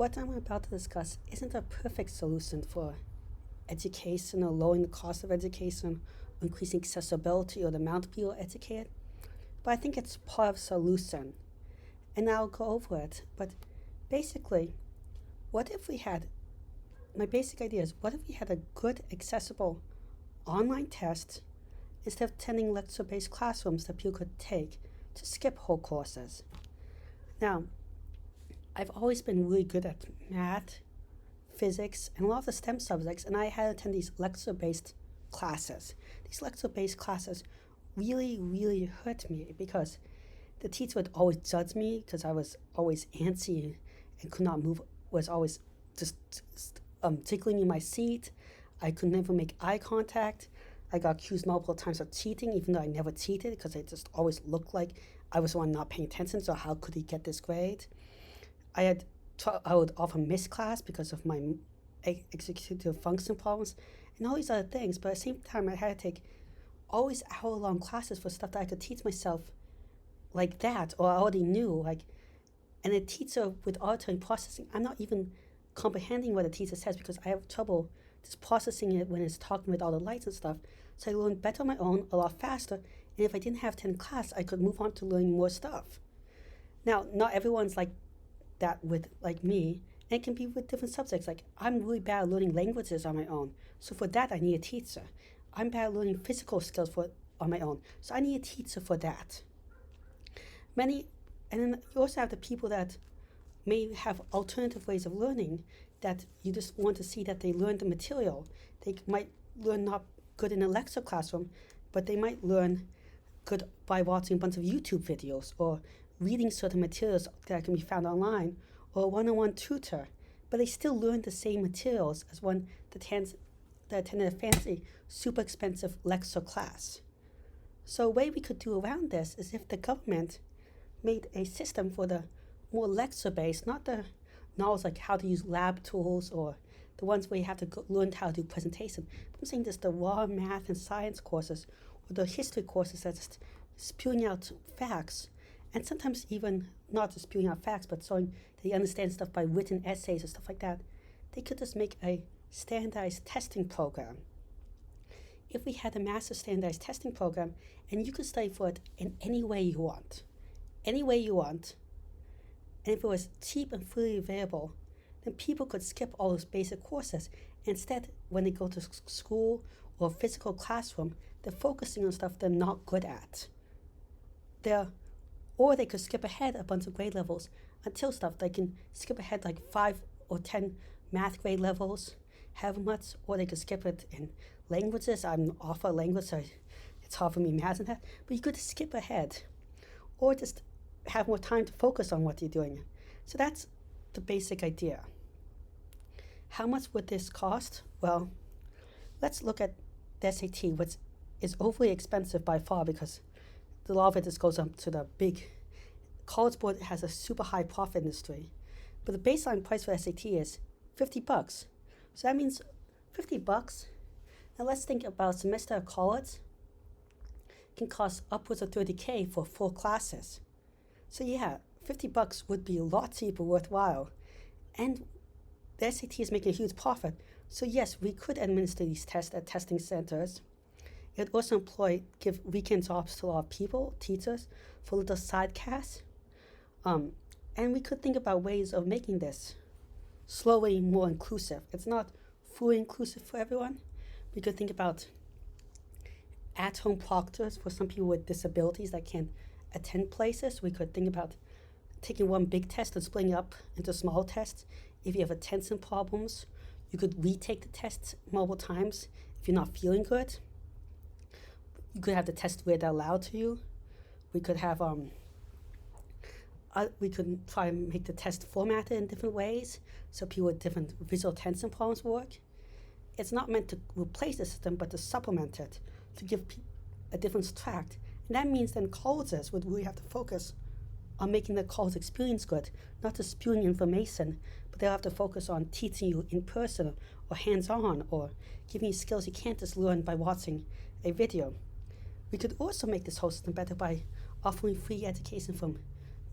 What I'm about to discuss isn't a perfect solution for education or lowering the cost of education, or increasing accessibility or the amount of people educated, but I think it's part of the solution. And I'll go over it. But basically, what if we had my basic idea is what if we had a good, accessible online test instead of attending lecture based classrooms that people could take to skip whole courses? Now, I've always been really good at math, physics, and a lot of the STEM subjects, and I had to attend these lecture based classes. These lecture based classes really hurt me because the teacher would always judge me because I was always antsy and could not move, was always just tickling in my seat. I could never make eye contact. I got accused multiple times of cheating, even though I never cheated because I just always looked like I was the one not paying attention, so how could he get this grade? I would often miss class because of my executive function problems and all these other things, but at the same time I had to take always hour-long classes for stuff that I could teach myself like that, or I already knew, and a teacher with auditory processing, I'm not even comprehending what the teacher says because I have trouble just processing it when it's talking with all the lights and stuff. So I learned better on my own, a lot faster, and if I didn't have 10 class, I could move on to learning more stuff. Now, not everyone's like that with like me, and it can be with different subjects. Like I'm really bad at learning languages on my own, so for that I need a teacher. I'm bad at learning physical skills on my own, so I need a teacher for that. And then you also have the people that may have alternative ways of learning that you just want to see that they learn the material. They might learn not good in a lecture classroom, but they might learn good by watching a bunch of YouTube videos or reading certain materials that can be found online, or a one-on-one tutor. But they still learn the same materials as one that attended a fancy, super expensive lecture class. So a way we could do around this is if the government made a system for the more lecture-based, not the knowledge like how to use lab tools or the ones where you have to learn how to do presentation. I'm saying just the raw math and science courses or the history courses that's just spewing out facts, and sometimes even not just spewing out facts, but showing that you understand stuff by written essays or stuff like that. They could just make a standardized testing program. If we had a massive standardized testing program and you could study for it in any way you want, and if it was cheap and freely available, then people could skip all those basic courses. Instead, when they go to school or a physical classroom, they're focusing on stuff they're not good at. Or they could skip ahead a bunch of grade levels until stuff they can skip ahead like 5 or 10 math grade levels, however much, or they could skip it in languages. I'm off a language, so it's hard for me to imagine that. But you could skip ahead, or just have more time to focus on what you're doing. So that's the basic idea. How much would this cost? Well, let's look at the SAT, which is overly expensive by far because a lot of it just goes up to the big College Board. Has a super high profit industry, but the baseline price for SAT is $50. So that means $50. Now let's think about a semester of college can cost upwards of $30K for 4 classes. So yeah, $50 would be a lot cheaper, worthwhile, and the SAT is making a huge profit. So yes, we could administer these tests at testing centers. It would also give weekend jobs to a lot of people, teachers, for little side cash. And we could think about ways of making this slowly more inclusive. It's not fully inclusive for everyone. We could think about at-home proctors for some people with disabilities that can't attend places. We could think about taking one big test and splitting it up into small tests. If you have attention problems, you could retake the test multiple times if you're not feeling good. You could have the test read out loud to you. We could have we could try and make the test formatted in different ways so people with different visual attention problems work. It's not meant to replace the system, but to supplement it, to give a different track. And that means then colleges would really have to focus on making the college experience good, not just spewing information, but they'll have to focus on teaching you in person or hands-on, or giving you skills you can't just learn by watching a video. We could also make this whole system better by offering free education from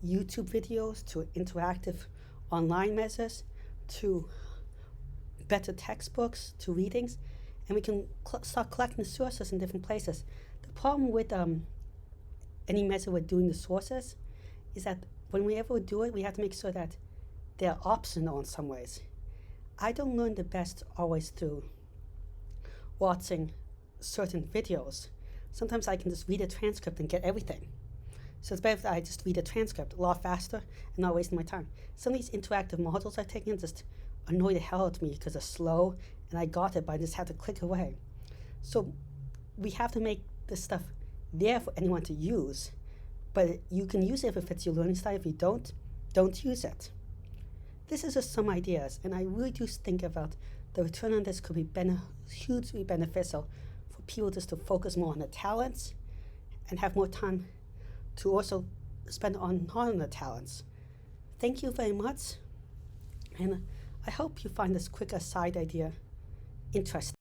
YouTube videos to interactive online measures. to better textbooks, to readings, and we can start collecting the sources in different places. The problem with any method with doing the sources is that when we ever do it, we have to make sure that they're optional in some ways. I don't learn the best always through watching certain videos. Sometimes I can just read a transcript and get everything. So it's better if I just read a transcript a lot faster and not wasting my time. Some of these interactive models I've taken just annoy the hell out of me because they're slow and I got it, but I just have to click away. So we have to make this stuff there for anyone to use, but you can use it if it fits your learning style. If you don't use it. This is just some ideas, and I really do think about the return on this could be hugely beneficial for people just to focus more on their talents and have more time to also spend on non talents. Thank you very much, and I hope you find this quick aside idea interesting.